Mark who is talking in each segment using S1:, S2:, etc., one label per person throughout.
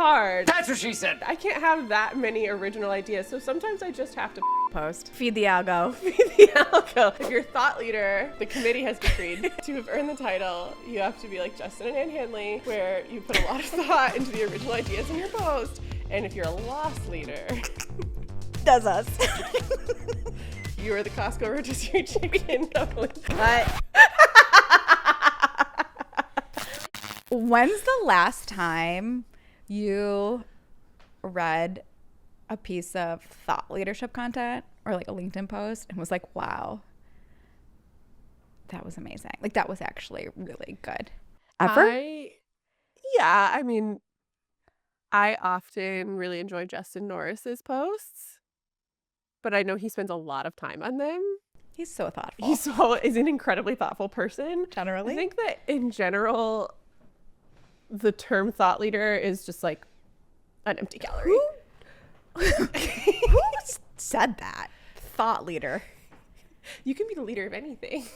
S1: hard.
S2: That's what she said.
S1: I can't have that many original ideas, so sometimes I just have to
S3: post. Feed the algo.
S1: Feed the algo. If you're thought leader, the committee has decreed to have earned the title, you have to be like Justin and Ann Handley, where you put a lot of thought into the original ideas in your post. And if you're a loss leader,
S3: does us.
S1: You are the Costco rotisserie chicken.
S3: What? When's the last time you read a piece of thought leadership content or like a LinkedIn post and was like, wow, that was amazing. Like that was actually really good. Ever?
S1: I often really enjoy Justin Norris's posts, but I know he spends a lot of time on them.
S3: He's so thoughtful.
S1: Is an incredibly thoughtful person.
S3: Generally.
S1: I think that in general, the term thought leader is just like an empty calorie.
S3: Who said that? Thought leader.
S1: You can be the leader of anything.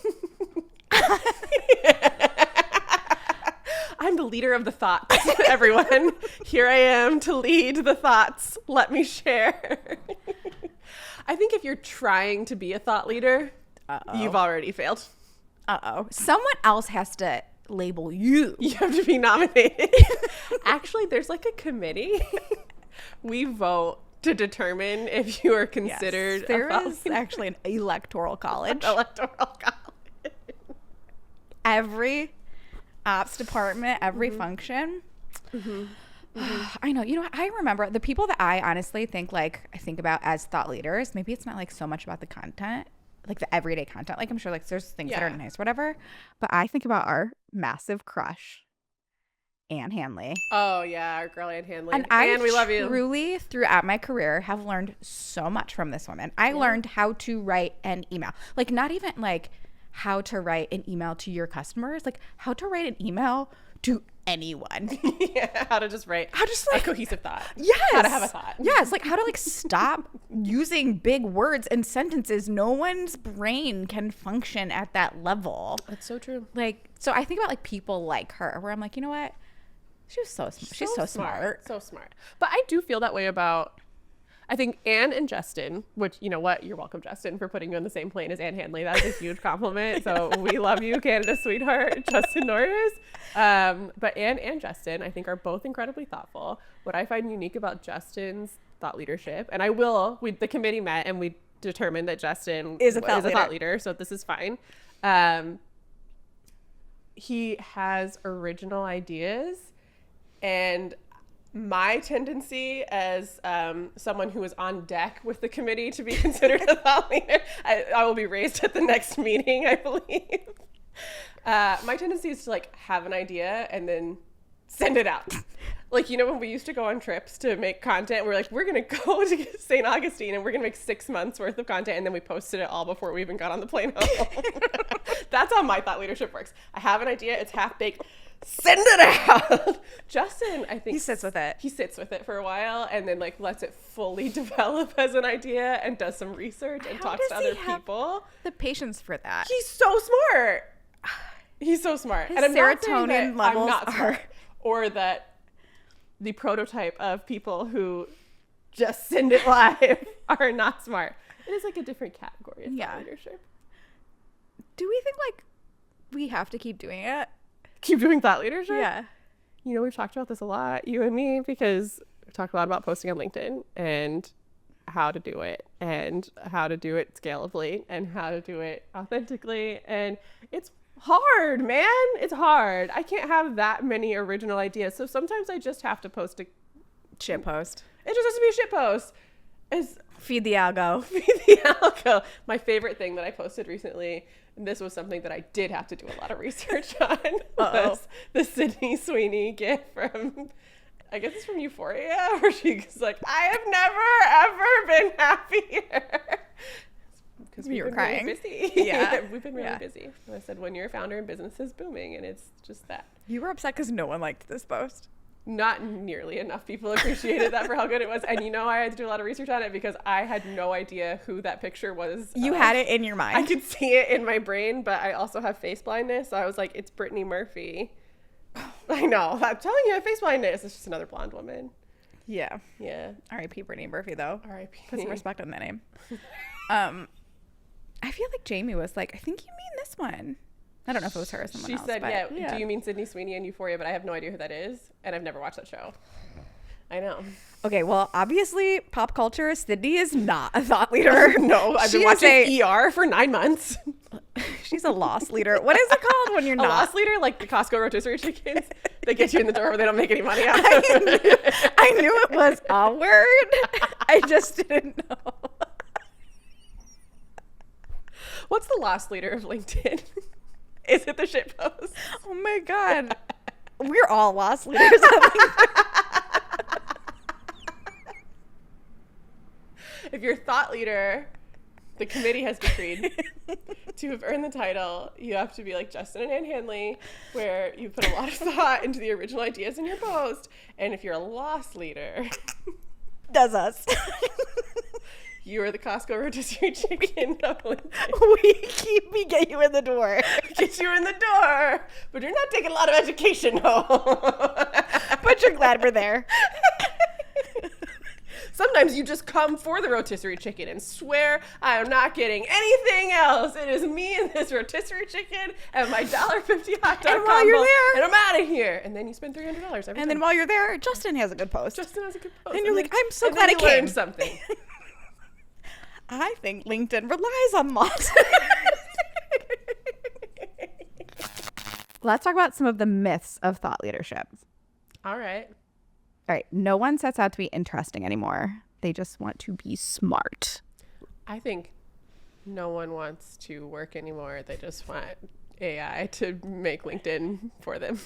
S1: I'm the leader of the thoughts, everyone. Here I am to lead the thoughts. Let me share. I think if you're trying to be a thought leader, you've already failed.
S3: Someone else has to label you.
S1: You have to be nominated. Actually, there's like a committee. We vote to determine if you are considered
S3: yes, there
S1: a thought
S3: is
S1: leader.
S3: Actually an electoral college. Every ops department, every function. I know. You know what? I remember the people that I honestly think I think about as thought leaders. Maybe it's not like so much about the content, like the everyday content. Like I'm sure like there's things that are nice, whatever. But I think about our massive crush, Ann Handley.
S1: Oh yeah, our girl Ann Handley.
S3: And
S1: Ann, we love you.
S3: Truly, throughout my career, have learned so much from this woman. I learned how to write an email. Like not even like how to write an email to your customers, like how to write an email to anyone.
S1: How to just write a cohesive thought.
S3: Yes.
S1: How to have a thought.
S3: Yes. Like how to stop using big words and sentences. No one's brain can function at that level.
S1: That's so true.
S3: So I think about people like her where I'm like, you know what? She's so smart. She's so smart.
S1: So smart. But I do feel that way about, I think Ann and Justin, which, you know what? You're welcome, Justin, for putting you on the same plane as Ann Handley. That is a huge compliment. So we love you, Canada sweetheart, Justin Norris. But Ann and Justin, I think, are both incredibly thoughtful. What I find unique about Justin's thought leadership, and the committee met and we determined that Justin is a thought leader. So this is fine. He has original ideas. And my tendency as someone who is on deck with the committee to be considered a thought leader, I will be raised at the next meeting, I believe. My tendency is to have an idea and then send it out. When we used to go on trips to make content, we're going to go to St. Augustine and we're going to make 6 months worth of content. And then we posted it all before we even got on the plane home. That's how my thought leadership works. I have an idea. It's half baked. Send it out. Justin, I think
S3: he sits with it.
S1: He sits with it for a while and then lets it fully develop as an idea and does some research and talks to other people.
S3: The patience for that.
S1: He's so smart. He's so smart.
S3: His
S1: and I'm
S3: serotonin
S1: not
S3: levels
S1: I'm not smart, or that the prototype of people who just send it live are not smart. It is a different category of thought leadership.
S3: Do we think we have to keep doing it?
S1: Keep doing thought leadership?
S3: Yeah.
S1: We've talked about this a lot, you and me, because we talked a lot about posting on LinkedIn and how to do it and how to do it scalably and how to do it authentically. And it's hard, man. It's hard. I can't have that many original ideas. So sometimes I just have to post a
S3: shit post.
S1: It just has to be a shit post.
S3: Feed the algo.
S1: Feed the algo. My favorite thing that I posted recently, and this was something that I did have to do a lot of research on, was the Sydney Sweeney gif from, I guess it's from Euphoria, where she's like, I have never, ever been happier. Because
S3: you were crying.
S1: Really busy.
S3: Yeah.
S1: We've been really busy. And I said, when you're a founder and business is booming, and it's just that.
S3: You were upset because no one liked this post.
S1: Not nearly enough people appreciated that for how good it was. And I had to do a lot of research on it because I had no idea who that picture was.
S3: You had it in your mind.
S1: I could see it in my brain, but I also have face blindness. So I was like, it's Brittany Murphy. I know. I'm telling you, I have face blindness. It's just another blonde woman.
S3: Yeah.
S1: Yeah.
S3: R.I.P. Brittany Murphy, though.
S1: R.I.P.
S3: Put some respect on that name. I feel like Jamie was like, I think you mean this one. I don't know if it was her or someone else.
S1: She said, yeah, do you mean Sydney Sweeney and Euphoria? But I have no idea who that is. And I've never watched that show. I know.
S3: Okay, well, obviously, pop culture, Sydney is not a thought leader.
S1: No, I've been watching ER for 9 months.
S3: She's a loss leader. What is it called when you're not?
S1: A loss leader? Like the Costco rotisserie chickens? They get you in the door, but they don't make any money out of
S3: I knew it was a word. I just didn't know.
S1: What's the loss leader of LinkedIn? Is it the shit post?
S3: Oh my God. We're all loss leaders of LinkedIn.
S1: If you're a thought leader, the committee has decreed to have earned the title, you have to be like Justin and Ann Handley, where you put a lot of thought into the original ideas in your post. And if you're a loss leader,
S3: Does us.
S1: you are the Costco rotisserie chicken of LinkedIn.
S3: We get you in the door.
S1: Get you in the door, but you're not taking a lot of education home.
S3: But you're glad we're there.
S1: Sometimes you just come for the rotisserie chicken and swear I am not getting anything else. It is me and this rotisserie chicken and my $1.50 hot dog
S3: And while
S1: combo,
S3: you're there,
S1: and I'm out of here. And then you spend $300 every time.
S3: and then while you're there, Justin has a good post.
S1: Justin has a good post.
S3: And you're like, I'm so
S1: and
S3: glad
S1: then
S3: I
S1: you learn
S3: came.
S1: something.
S3: I think LinkedIn relies on loss. Let's talk about some of the myths of thought leadership.
S1: All right.
S3: All right. No one sets out to be interesting anymore. They just want to be smart.
S1: I think no one wants to work anymore. They just want AI to make LinkedIn for them.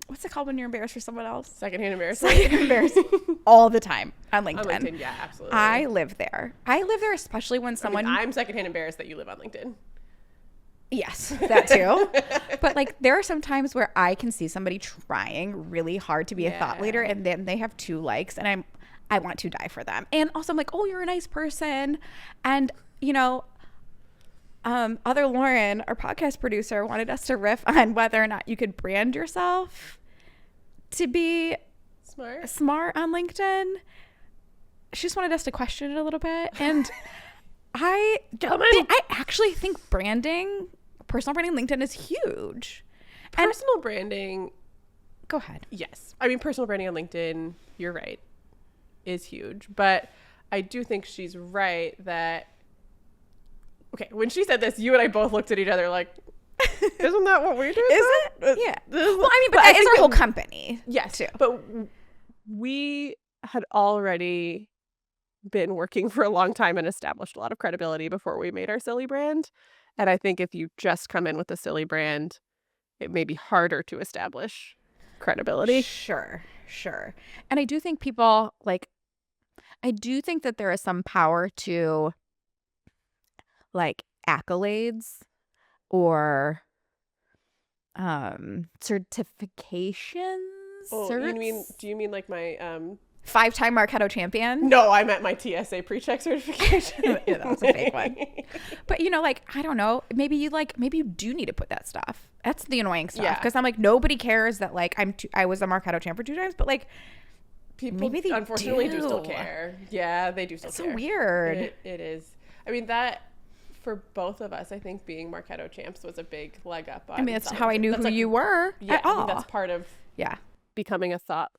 S3: What's it called when you're embarrassed for someone else?
S1: Secondhand embarrassment.
S3: Second embarrassing. All the time on LinkedIn.
S1: On LinkedIn, yeah, absolutely.
S3: I live there. I live there, especially when someone...
S1: I'm secondhand embarrassed that you live on LinkedIn.
S3: Yes, that too. But like there are some times where I can see somebody trying really hard to be a thought leader, and then they have 2 likes, and I want to die for them. And also I'm like, oh, you're a nice person. And you know, other Lauren, our podcast producer, wanted us to riff on whether or not you could brand yourself to be smart on LinkedIn. She just wanted us to question it a little bit. And I actually think personal branding LinkedIn is huge.
S1: Personal branding.
S3: Go ahead.
S1: Yes. I mean, personal branding on LinkedIn, you're right, is huge. But I do think she's right that, okay, when she said this, you and I both looked at each other like, isn't that what we do?
S3: Is it? Yeah. Well, I mean, but it's our whole company.
S1: Yes.
S3: Too.
S1: But we had already been working for a long time and established a lot of credibility before we made our silly brand. And I think if you just come in with a silly brand, it may be harder to establish credibility.
S3: Sure. And I do think people I do think that there is some power to like accolades or certifications.
S1: Oh, do you mean like my
S3: 5-time Marketo champion?
S1: No, I meant my TSA pre-check certification.
S3: Yeah, that was a fake one. But you know, like, I don't know, maybe you do need to put that stuff. That's the annoying stuff. Because I'm like, nobody cares that like I was a Marketo champ for 2 times, but like
S1: people
S3: maybe they
S1: unfortunately do still care. Yeah, they do still care.
S3: It's so weird.
S1: It is. I mean, that for both of us, I think being Marketo champs was a big leg up on.
S3: I mean, that's how I knew who you were.
S1: Yeah, I mean, that's part of becoming a thought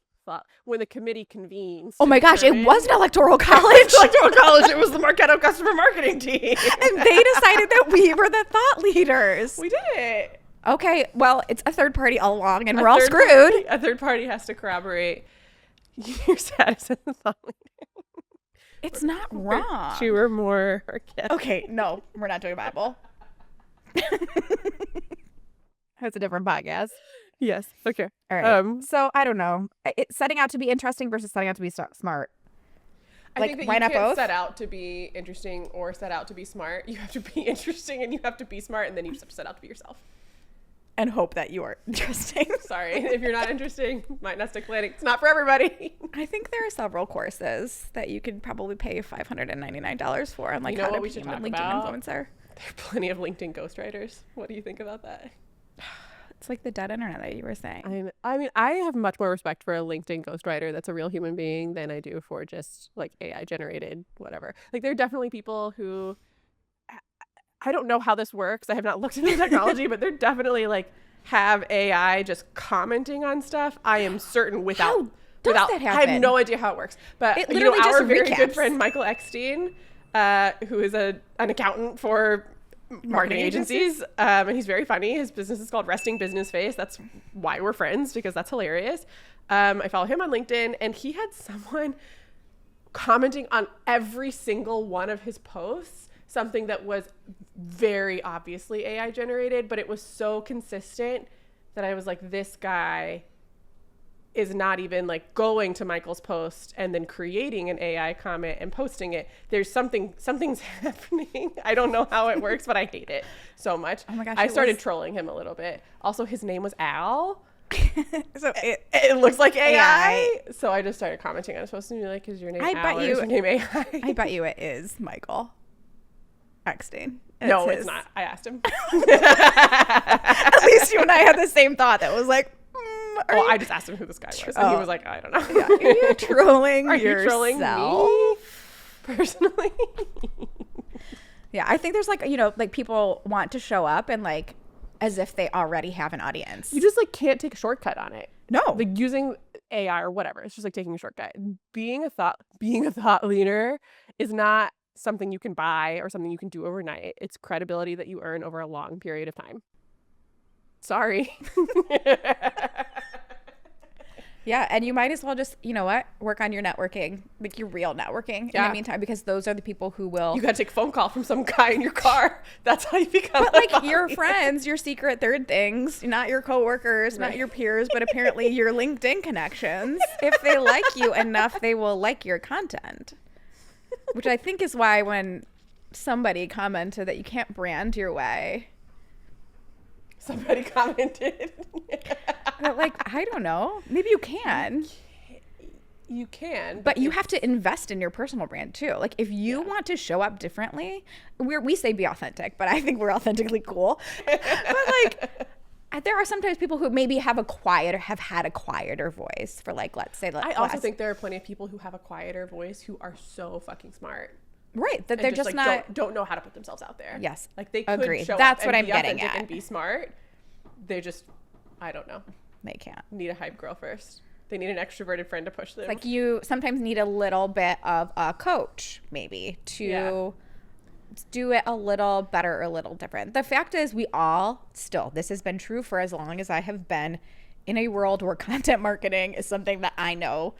S1: when the committee convenes.
S3: Oh my gosh, it was an electoral college.
S1: It was the Marketo customer marketing team.
S3: And they decided that we were the thought leaders.
S1: We did it.
S3: Okay, well, it's a third party all along, and we're all screwed.
S1: A third party has to corroborate your status as a thought leader.
S3: It's not wrong.
S1: You were more organic.
S3: Okay, no, we're not doing Bible. That's a different podcast.
S1: Yes. Okay.
S3: All right. So I don't know. Setting out to be interesting versus setting out to be smart.
S1: I think that why not both? Set out to be interesting or set out to be smart. You have to be interesting and you have to be smart, and then you just have to set out to be yourself.
S3: And hope that you are interesting.
S1: Sorry, if you're not interesting, might not stick landing. It's not for everybody.
S3: I think there are several courses that you could probably pay $599 for on like how to become a LinkedIn influencer.
S1: There are plenty of LinkedIn ghostwriters. What do you think about that?
S3: It's like the dead internet that you were saying.
S1: I mean, I have much more respect for a LinkedIn ghostwriter that's a real human being than I do for just like AI generated whatever. Like there are definitely people who, I don't know how this works. I have not looked into the technology, but they're definitely like have AI just commenting on stuff. I am certain without
S3: that happen?
S1: I have no idea how it works. But
S3: it literally
S1: our
S3: just
S1: very
S3: recaps.
S1: good friend Michael Eckstein, who is an accountant for marketing agencies, and he's very funny. His business is called Resting Business Face. That's why we're friends, because that's hilarious. I follow him on LinkedIn, and he had someone commenting on every single one of his posts, something that was very obviously AI generated, but it was so consistent that I was like, this guy is not even like going to Michael's post and then creating an AI comment and posting it. There's something's happening. I don't know how it works, but I hate it so much.
S3: Oh my gosh.
S1: I started trolling him a little bit. Also, his name was Al.
S3: So
S1: it looks like AI. So I just started commenting on his post and be like, is your name Al or is your name AI?
S3: I bet you it is Michael Eckstein.
S1: No, it's not. I asked him.
S3: At least you and I had the same thought that was like,
S1: I just asked him who this guy was, and he was like, I don't know.
S3: Yeah. Are you trolling
S1: Are
S3: yourself?
S1: you trolling me personally?
S3: Yeah, I think there's like, like people want to show up and like as if they already have an audience.
S1: You just like can't take a shortcut on it.
S3: No.
S1: Like using AI or whatever. It's just like taking a shortcut. Being a thought leader is not something you can buy or something you can do overnight. It's credibility that you earn over a long period of time. Sorry.
S3: Yeah, and you might as well just, work on your networking, like your real networking in the meantime, because those are the people who will.
S1: You got to take a phone call from some guy in your car. That's how you become.
S3: But like your friends, your secret third things, not your coworkers, not your peers, but apparently your LinkedIn connections. If they like you enough, they will like your content, which I think is why when somebody commented that you can't brand your way.
S1: Somebody commented.
S3: But like, I don't know. Maybe you can.
S1: You can.
S3: But you have to invest in your personal brand too. Like if you want to show up differently, we say be authentic, but I think we're authentically cool. But like there are sometimes people who maybe have had a quieter voice for like, let's say.
S1: I also think there are plenty of people who have a quieter voice who are so fucking smart.
S3: Right, that they're just
S1: like,
S3: not
S1: don't know how to put themselves out there.
S3: Yes,
S1: like they could
S3: agree.
S1: show
S3: That's
S1: up
S3: what
S1: and
S3: I'm
S1: be
S3: getting
S1: authentic
S3: at.
S1: and be smart. They just, I don't know.
S3: They can't.
S1: Need a hype girl first. They need an extroverted friend to push them.
S3: Like you sometimes need a little bit of a coach, maybe, to do it a little better or a little different. The fact is, this has been true for as long as I have been in a world where content marketing is something that I know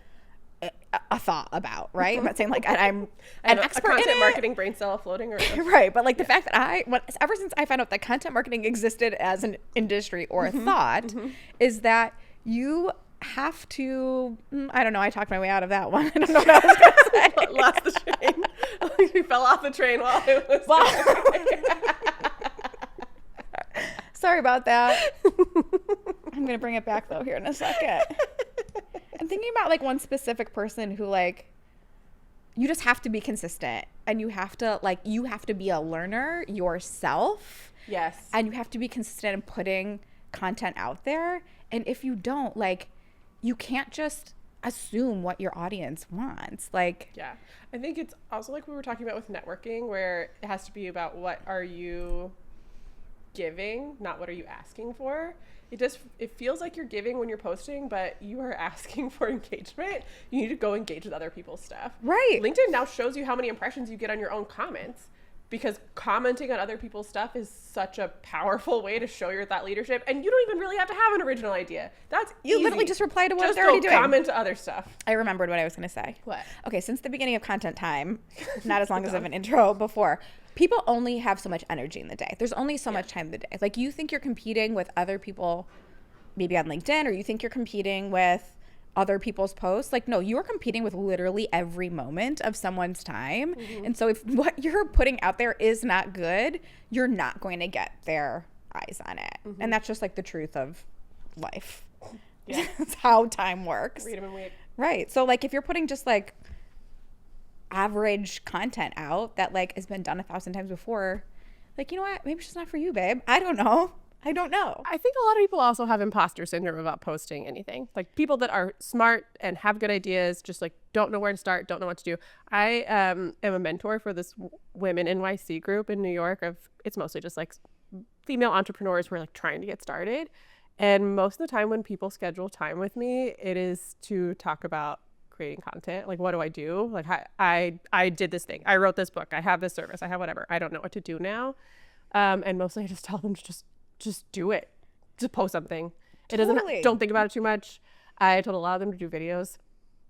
S3: a thought about, right? I'm not saying like I'm an expert
S1: a content
S3: in
S1: marketing brain cell floating around.
S3: Right, but like the fact that ever since I found out that content marketing existed as an industry or a thought is that you have to, I don't know, I talked my way out of that one. I don't know what I was going to say.
S1: Lost the train. You fell off the train while it was going.
S3: Sorry about that. I'm going to bring it back though here in a second. I'm thinking about like one specific person who like, you just have to be consistent and you have to be a learner yourself.
S1: Yes.
S3: And you have to be consistent in putting content out there. And if you don't, like, you can't just assume what your audience wants. Like,
S1: yeah, I think it's also like we were talking about with networking, where it has to be about what are you giving, not what are you asking for. It feels like you're giving when you're posting, but you are asking for engagement. You need to go engage with other people's stuff.
S3: Right.
S1: LinkedIn now shows you how many impressions you get on your own comments, because commenting on other people's stuff is such a powerful way to show your thought leadership. And you don't even really have to have an original idea. That's easy.
S3: literally just reply to what
S1: just
S3: they're already doing.
S1: Comment to other stuff.
S3: I remembered what I was going to say.
S1: What?
S3: Okay, since the beginning of content time, not as long as of an intro before, people only have so much energy in the day. There's only so much time in the day. Like you think you're competing with other people, maybe on LinkedIn, or you think you're competing with other people's posts. Like, no, you're competing with literally every moment of someone's time. And so if what you're putting out there is not good, you're not going to get their eyes on it. And that's just like the truth of life. Yeah. That's how time works.
S1: Read them and wait.
S3: Right. So like if you're putting just like average content out that like has been done 1,000 times before, like, you know what? Maybe it's just not for you, babe. I don't know. I don't know.
S1: I think a lot of people also have imposter syndrome about posting anything. Like people that are smart and have good ideas, just like don't know where to start, don't know what to do. I am a mentor for this women NYC group in New York. It's mostly just like female entrepreneurs who are like trying to get started. And most of the time when people schedule time with me, it is to talk about creating content. Like, what do I do? Like, I did this thing. I wrote this book. I have this service. I have whatever. I don't know what to do now. And mostly I just tell them to just do it. Just post something. It doesn't, don't think about it too much. I told a lot of them to do videos.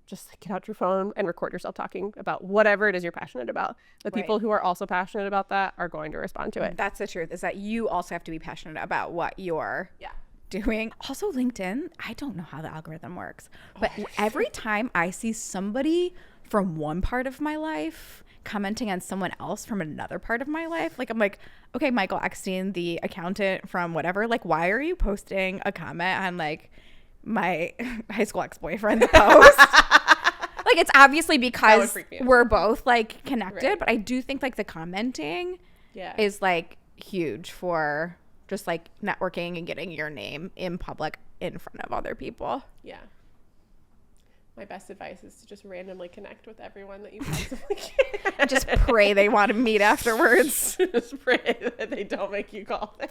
S1: Just like, get out your phone and record yourself talking about whatever it is you're passionate about. The people who are also passionate about that are going to respond to it.
S3: That's the truth, is that you also have to be passionate about what you're doing. Also, LinkedIn, I don't know how the algorithm works, but every time I see somebody from one part of my life commenting on someone else from another part of my life, like I'm like, okay, Michael Eckstein, the accountant from whatever, like, why are you posting a comment on like my high school ex-boyfriend's post? Like, it's obviously because we're both like connected, but I do think like the commenting is like huge for just like networking and getting your name in public in front of other people.
S1: Yeah. My best advice is to just randomly connect with everyone that you possibly can.
S3: Just pray they want to meet afterwards.
S1: Just pray that they don't make you call them.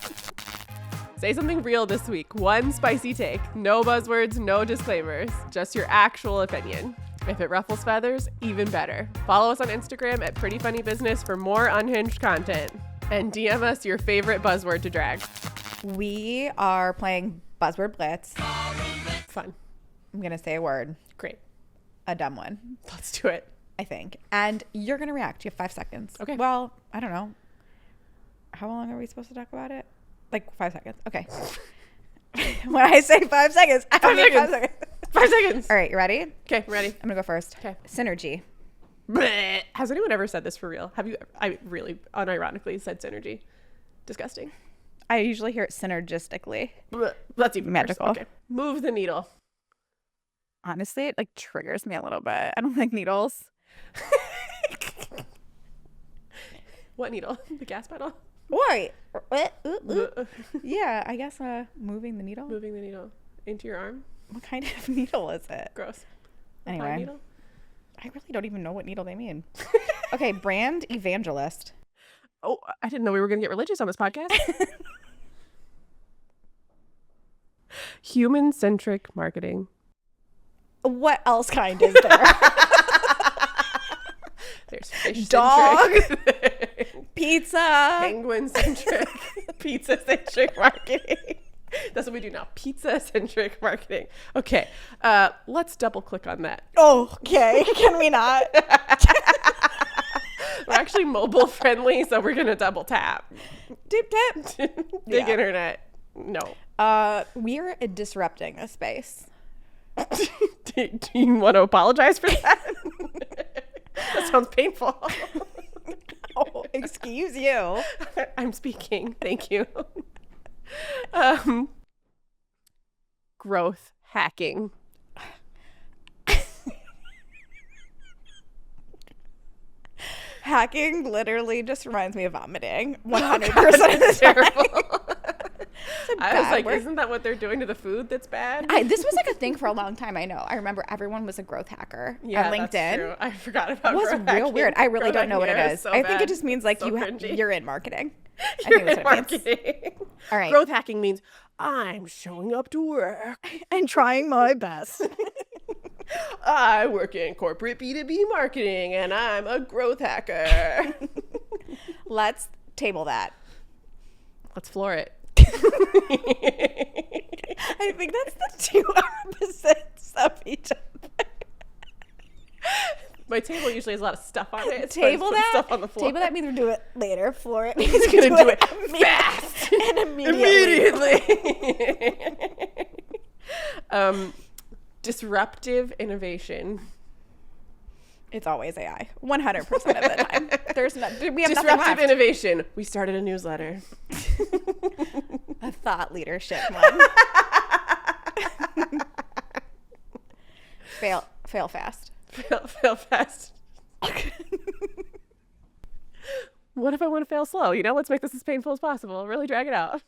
S1: Say something real this week. One spicy take. No buzzwords, no disclaimers. Just your actual opinion. If it ruffles feathers, even better. Follow us on Instagram at Pretty Funny Business for more unhinged content. And DM us your favorite buzzword to drag.
S3: We are playing Buzzword Blitz.
S1: Fun.
S3: I'm going to say a word.
S1: Great.
S3: A dumb one.
S1: Let's do it.
S3: I think. And you're going to react. You have 5 seconds.
S1: Okay.
S3: Well, I don't know. How long are we supposed to talk about it? Like 5 seconds. Okay. When I say 5 seconds, I don't mean 5 seconds.
S1: 5 seconds.
S3: All right. You ready?
S1: Okay, ready.
S3: I'm going to go first.
S1: Okay.
S3: Synergy.
S1: Blech. Has anyone ever said this for real? Have you? I really unironically said synergy. Disgusting.
S3: I usually hear it synergistically.
S1: Blech. That's even
S3: magical.
S1: Worse. Okay. Move the needle.
S3: Honestly, it like triggers me a little bit. I don't like needles.
S1: What needle? The gas pedal?
S3: Why? Yeah, I guess moving the needle.
S1: Moving the needle into your arm.
S3: What kind of needle is it?
S1: Gross.
S3: Anyway,
S1: needle?
S3: I really don't even know what needle they mean. Okay, brand evangelist.
S1: Oh, I didn't know we were going to get religious on this podcast. Human-centric marketing.
S3: What else kind is there?
S1: There's fish-centric.
S3: Dog. Pizza.
S1: Penguin-centric. Pizza-centric marketing. That's what we do now. Pizza-centric marketing. Okay. Let's double click on that.
S3: Oh, okay. Can we not?
S1: We're actually mobile friendly, so we're going to double tap.
S3: Dip tap.
S1: Big internet. No.
S3: We're disrupting a space.
S1: Do you want to apologize for that? That sounds painful.
S3: Oh, excuse you.
S1: I'm speaking. Thank you. Growth hacking.
S3: Hacking literally just reminds me of vomiting 100% of the time.
S1: Terrible. I was like, isn't that what they're doing to the food that's bad?
S3: This was like a thing for a long time. I know. I remember everyone was a growth hacker on LinkedIn.
S1: That's true. I forgot about
S3: it. Was
S1: growth
S3: real
S1: hacking.
S3: Weird. I really don't know what it is.
S1: So
S3: I think it just means like you're in marketing. I think that's what it means. All right.
S1: Growth hacking means I'm showing up to work
S3: and trying my best.
S1: I work in corporate B2B marketing and I'm a growth hacker.
S3: Let's table that.
S1: Let's floor it.
S3: I think that's the two opposites of each other.
S1: My table usually has a lot of stuff on it.
S3: Table that.
S1: Stuff on the floor.
S3: Table that means we'll do it later. Floor it.
S1: He's gonna do it fast
S3: and immediately.
S1: Disruptive innovation.
S3: It's always AI. 100% of the time. There's no. We have
S1: disruptive innovation. We started a newsletter.
S3: A thought leadership one. Fail fast.
S1: Fail fast. What if I want to fail slow? Let's make this as painful as possible. Really drag it out.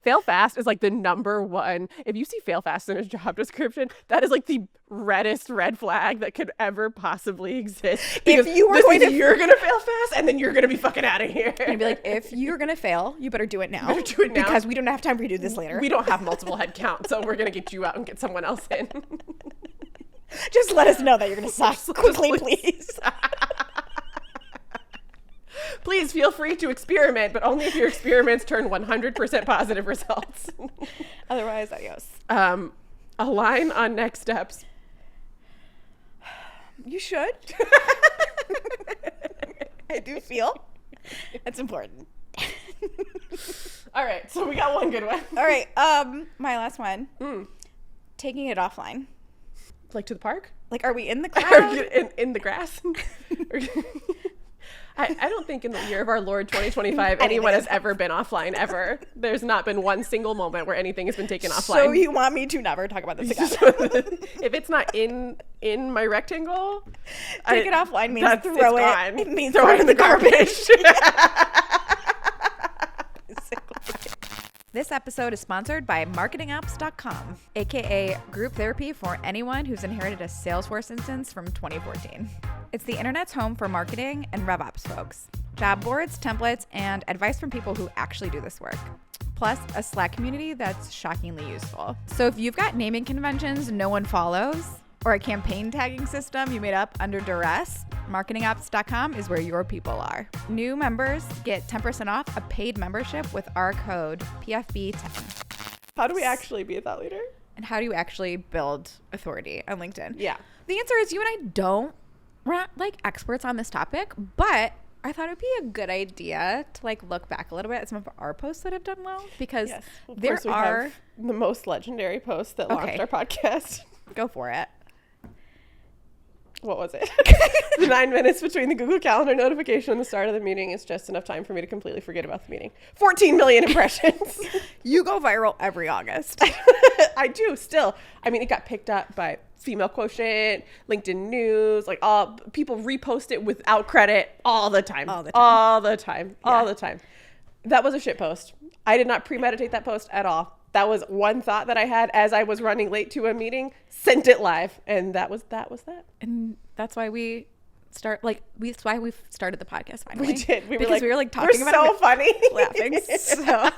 S1: Fail fast is like the number one. If you see fail fast in a job description, that is like the reddest red flag that could ever possibly exist. Because
S3: If you were going to,
S1: you're gonna fail fast, and then you're gonna be fucking out of here.
S3: and be like, if you're gonna fail, you better do it now.
S1: Better do it now.
S3: Because we don't have time for you to do this later.
S1: We don't have multiple head count, so we're gonna get you out and get someone else in.
S3: Just let us know that you're gonna suck quickly, please.
S1: Please feel free to experiment, but only if your experiments turn 100% positive results.
S3: Otherwise, adios.
S1: A line on next steps.
S3: You should. I do feel that's important.
S1: All right, so we got one good one.
S3: All right, my last one. Taking it offline.
S1: Like to the park?
S3: Like, are we in the crowd?
S1: in the grass? I don't think in the year of our Lord 2025 anyone has ever been offline ever. There's not been one single moment where anything has been taken offline.
S3: So you want me to never talk about this again?
S1: If it's not in my rectangle,
S3: take it offline means throw it. It means
S1: throw it in the garbage.
S3: This episode is sponsored by MarketingOps.com, aka group therapy for anyone who's inherited a Salesforce instance from 2014. It's the internet's home for marketing and RevOps folks. Job boards, templates, and advice from people who actually do this work. Plus, a Slack community that's shockingly useful. So if you've got naming conventions no one follows, or a campaign tagging system you made up under duress, MarketingOps.com is where your people are. New members get 10% off a paid membership with our code PFB10.
S1: How do we actually be a thought leader?
S3: And how do you actually build authority on LinkedIn?
S1: Yeah.
S3: The answer is we're not like experts on this topic, but I thought it'd be a good idea to like look back a little bit at some of our posts that have done well, because there are
S1: the most legendary posts that launched our podcast.
S3: Go for it.
S1: What was it? The 9 minutes between the Google Calendar notification and the start of the meeting is just enough time for me to completely forget about the meeting. 14 million impressions.
S3: You go viral every August.
S1: I do still. I mean, it got picked up by Female Quotient, LinkedIn News, like all people repost it without credit all the time. All the time. That was a shit post. I did not premeditate that post at all. That was one thought that I had as I was running late to a meeting, sent it live, and that was that.
S3: And that's why we started the podcast finally.
S1: We did. We
S3: were like talking about
S1: so funny,
S3: laughing. So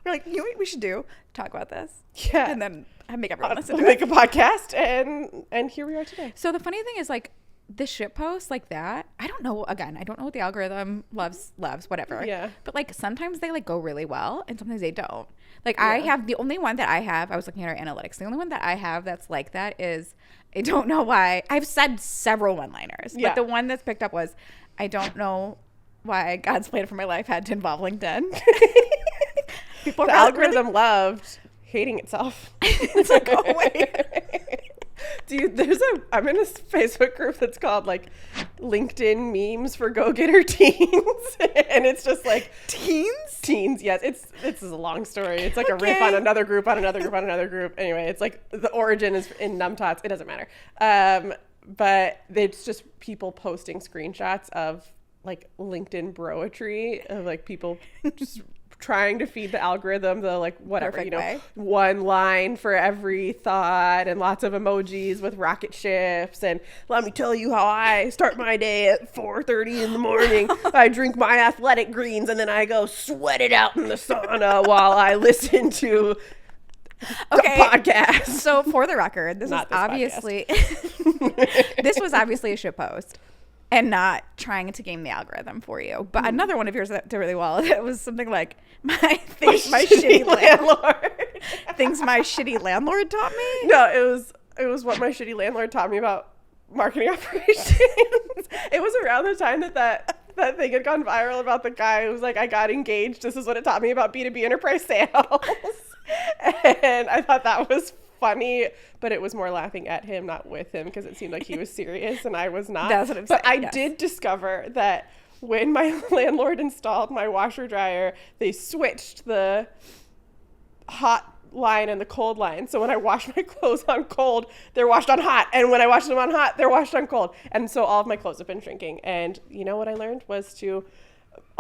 S3: we're like, you know what we should do? Talk about this.
S1: Yeah.
S3: And then make everyone listen to
S1: make a podcast, and here we are today.
S3: So the funny thing is, like, this shit post like that, I don't know what the algorithm loves, whatever.
S1: Yeah.
S3: But like sometimes they like go really well and sometimes they don't. Like I have the only one that I was looking at our analytics. The only one that I have that's like that is, I don't know why. I've said several one-liners, but the one that's picked up was, I don't know why God's plan for my life had to involve LinkedIn.
S1: The algorithm loved hating itself.
S3: It's like, go away.
S1: Dude, I'm in a Facebook group that's called like LinkedIn memes for go-getter teens. And it's just like teens. Yes. It's a long story. It's like a riff on another group, on another group, on another group. Anyway, it's like the origin is in numbtots. It doesn't matter. But it's just people posting screenshots of like LinkedIn broetry of like people just trying to feed the algorithm the like whatever,
S3: perfect
S1: you know,
S3: way.
S1: One line for every thought and lots of emojis with rocket ships and let me tell you how I start my day at 4:30 in the morning. I drink my athletic greens and then I go sweat it out in the sauna while I listen to the podcast.
S3: So for the record, this was obviously a shit post and not trying to game the algorithm for you. But another one of yours that did really well, it was something like my shitty landlord. Things my shitty landlord taught me?
S1: No, it was what my shitty landlord taught me about marketing operations. It was around the time that thing had gone viral about the guy who was like, I got engaged. This is what it taught me about B2B enterprise sales. And I thought that was funny, but it was more laughing at him, not with him, because it seemed like he was serious and I was not.
S3: That's what I'm saying.
S1: But I did discover that when my landlord installed my washer dryer, they switched the hot line and the cold line. So when I wash my clothes on cold, they're washed on hot. And when I wash them on hot, they're washed on cold. And so all of my clothes have been shrinking. And you know what I learned was to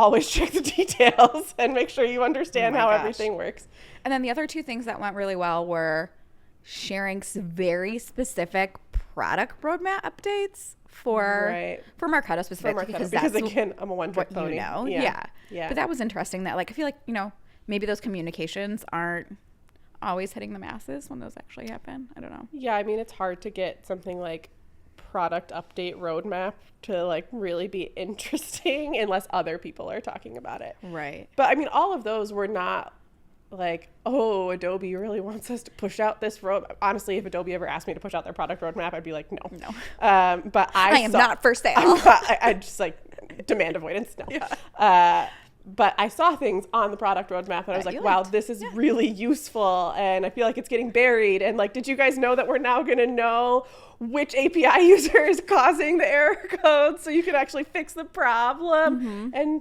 S1: always check the details and make sure you understand how everything works.
S3: And then the other two things that went really well were sharing very specific product roadmap updates for Marketo specifically,
S1: because again, I'm a one-trick pony.
S3: Yeah. But that was interesting that, like, I feel like, you know, maybe those communications aren't always hitting the masses when those actually happen. I don't know.
S1: Yeah, I mean, it's hard to get something like product update roadmap to like really be interesting unless other people are talking about it.
S3: Right.
S1: But I mean, all of those were not like, oh, Adobe really wants us to push out this road. Honestly, if Adobe ever asked me to push out their product roadmap, I'd be like, no. But I
S3: am not for sale.
S1: I just like demand avoidance. No. Yeah. But I saw things on the product roadmap and I was like, wow, this is really useful. And I feel like it's getting buried. And like, did you guys know that we're now going to know which API user is causing the error code so you can actually fix the problem? And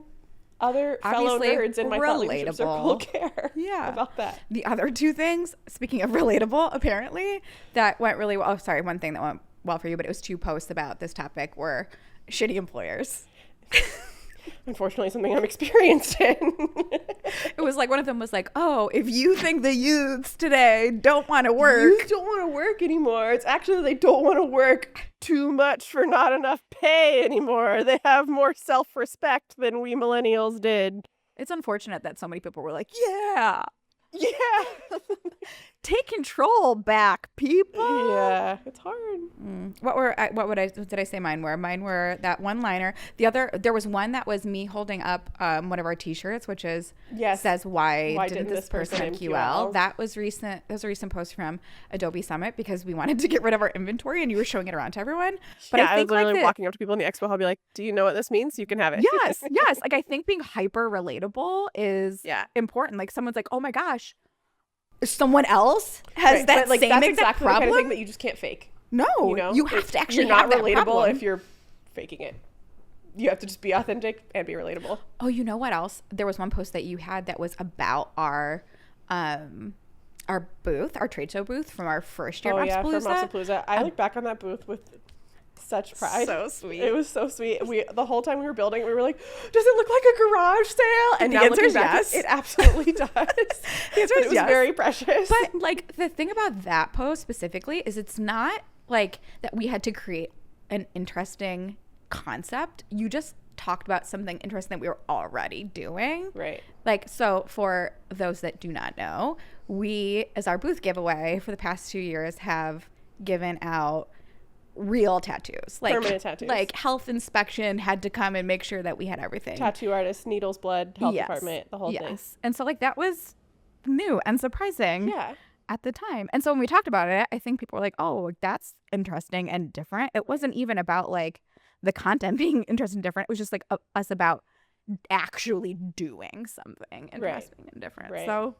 S1: other fellow nerds in my thought leadership circle care about that.
S3: The other two things, speaking of relatable, apparently, that went really well. Oh, sorry, one thing that went well for you, but it was 2 posts about this topic were shitty employers.
S1: Unfortunately, something I'm experienced in.
S3: It was like, one of them was like, oh, if you think the youths today don't want to work.
S1: Youth don't want to work anymore. It's actually they don't want to work too much for not enough pay anymore. They have more self-respect than we millennials did.
S3: It's unfortunate that so many people were like, yeah. Take control back, people.
S1: Yeah, it's hard.
S3: What did I say mine were? Mine were that one-liner. There was one that was me holding up one of our t-shirts, which is says why didn't this person in QL? That was recent. That was a recent post from Adobe Summit because we wanted to get rid of our inventory and you were showing it around to everyone. But
S1: I was literally walking up to people in the expo. I'll be like, do you know what this means? You can have it.
S3: Yes. Like, I think being hyper relatable is important. Like, someone's like, oh my gosh, someone else has that
S1: like,
S3: same
S1: that's
S3: exact
S1: exactly
S3: problem.
S1: The kind of thing that you just can't fake.
S3: No,
S1: you know,
S3: you have to actually
S1: you're not
S3: have
S1: relatable
S3: that problem.
S1: if you're faking it. You have to just be authentic and be relatable.
S3: Oh, you know what else? There was one post that you had that was about our booth, our trade show booth from our first year.
S1: From Mopsapalooza. I look back on that booth with such pride.
S3: So sweet.
S1: It was so sweet. The whole time we were building, we were like, does it look like a garage sale? And
S3: the
S1: now
S3: answer is
S1: back,
S3: yes.
S1: It absolutely does.
S3: The answer is
S1: it was very precious.
S3: But like, the thing about that post specifically is it's not like that we had to create an interesting concept. You just talked about something interesting that we were already doing.
S1: Right.
S3: Like, so for those that do not know, we, as our booth giveaway for the past 2 years, have given out real tattoos, like
S1: permanent tattoos.
S3: Like, health inspection had to come and make sure that we had everything.
S1: Tattoo artist, needles, blood, health department, the whole thing.
S3: And so like, that was new and surprising at the time. And so when we talked about it, I think people were like, oh, that's interesting and different. It wasn't even about like the content being interesting and different. It was just like us about actually doing something interesting and different. Right. So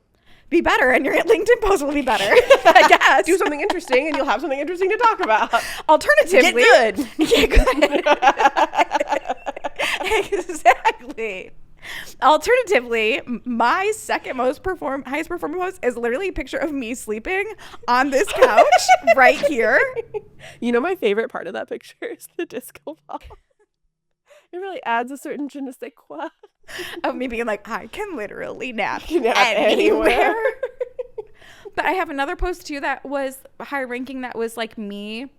S3: be better, and your LinkedIn post will be better, I guess.
S1: Do something interesting, and you'll have something interesting to talk about.
S3: Alternatively,
S1: get good.
S3: Get good. Exactly. Alternatively, my highest performing post is literally a picture of me sleeping on this couch right here.
S1: You know, my favorite part of that picture is the disco ball. It really adds a certain je ne sais quoi.
S3: Of me being like, I can literally nap
S1: anywhere.
S3: But I have another post too that was high ranking, that was like me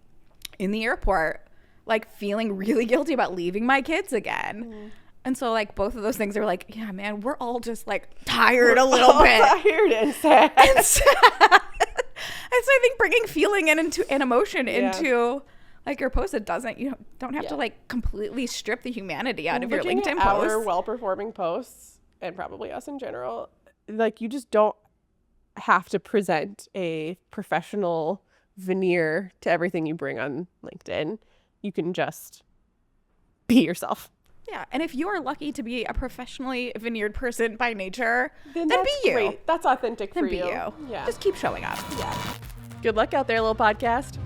S3: in the airport, like feeling really guilty about leaving my kids again. And so like, both of those things are like, yeah, man, we're all just like tired a little bit.
S1: Tired and sad.
S3: And so I think bringing feeling and emotion into like your post, it doesn't, you don't have to like completely strip the humanity out of your LinkedIn post.
S1: Our well-performing posts, and probably us in general, like, you just don't have to present a professional veneer to everything you bring on LinkedIn. You can just be yourself.
S3: Yeah, and if you are lucky to be a professionally veneered person by nature, then
S1: that's
S3: be you.
S1: Great. That's authentic for you.
S3: Yeah. Just keep showing up.
S1: Yeah. Good luck out there, little podcast.